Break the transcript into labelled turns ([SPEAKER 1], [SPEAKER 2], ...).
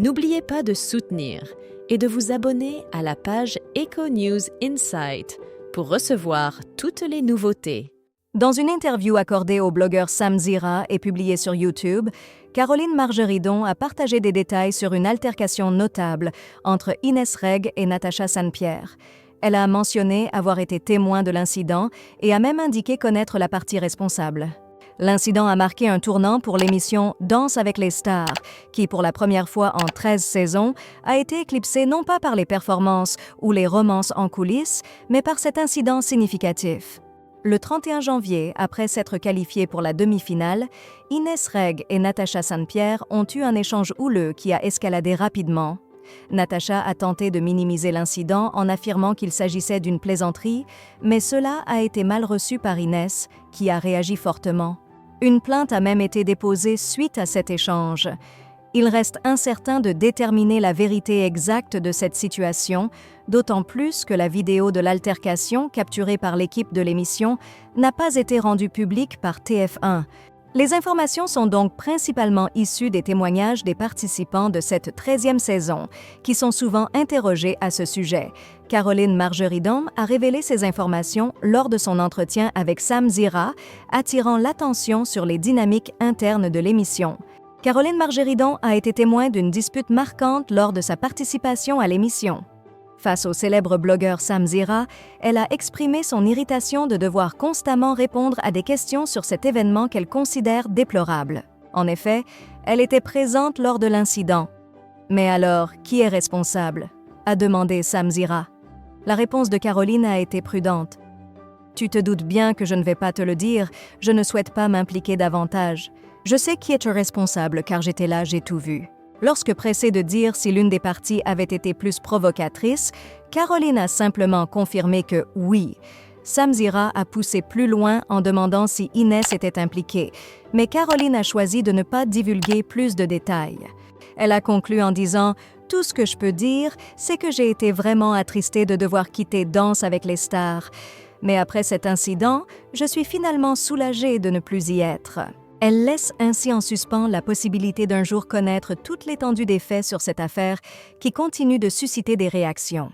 [SPEAKER 1] N'oubliez pas de soutenir et de vous abonner à la page Echo News Insight pour recevoir toutes les nouveautés.
[SPEAKER 2] Dans une interview accordée au blogueur Sam Zira et publiée sur YouTube, Caroline Margeridon a partagé des détails sur une altercation notable entre Inès Reg et Natacha Saint-Pierre. Elle a mentionné avoir été témoin de l'incident et a même indiqué connaître la partie responsable. L'incident a marqué un tournant pour l'émission Danse avec les stars, qui, pour la première fois en 13 saisons, a été éclipsée non pas par les performances ou les romances en coulisses, mais par cet incident significatif. Le 31 janvier, après s'être qualifiées pour la demi-finale, Inès Reg et Natacha Saint-Pierre ont eu un échange houleux qui a escaladé rapidement. Natacha a tenté de minimiser l'incident en affirmant qu'il s'agissait d'une plaisanterie, mais cela a été mal reçu par Inès, qui a réagi fortement. Une plainte a même été déposée suite à cet échange. Il reste incertain de déterminer la vérité exacte de cette situation, d'autant plus que la vidéo de l'altercation capturée par l'équipe de l'émission n'a pas été rendue publique par TF1. Les informations sont donc principalement issues des témoignages des participants de cette 13e saison, qui sont souvent interrogés à ce sujet. Caroline Margeridon a révélé ces informations lors de son entretien avec Sam Zira, attirant l'attention sur les dynamiques internes de l'émission. Caroline Margeridon a été témoin d'une dispute marquante lors de sa participation à l'émission. Face au célèbre blogueur Sam Zira, elle a exprimé son irritation de devoir constamment répondre à des questions sur cet événement qu'elle considère déplorable. En effet, elle était présente lors de l'incident. Mais alors, qui est responsable? A demandé Sam Zira. La réponse de Caroline a été prudente. Tu te doutes bien que je ne vais pas te le dire, je ne souhaite pas m'impliquer davantage. Je sais qui est responsable car j'étais là, j'ai tout vu. Lorsque pressée de dire si l'une des parties avait été plus provocatrice, Caroline a simplement confirmé que oui. Sam Zira a poussé plus loin en demandant si Inès était impliquée, mais Caroline a choisi de ne pas divulguer plus de détails. Elle a conclu en disant « Tout ce que je peux dire, c'est que j'ai été vraiment attristée de devoir quitter Danse avec les stars. Mais après cet incident, je suis finalement soulagée de ne plus y être. » Elle laisse ainsi en suspens la possibilité d'un jour connaître toute l'étendue des faits sur cette affaire qui continue de susciter des réactions.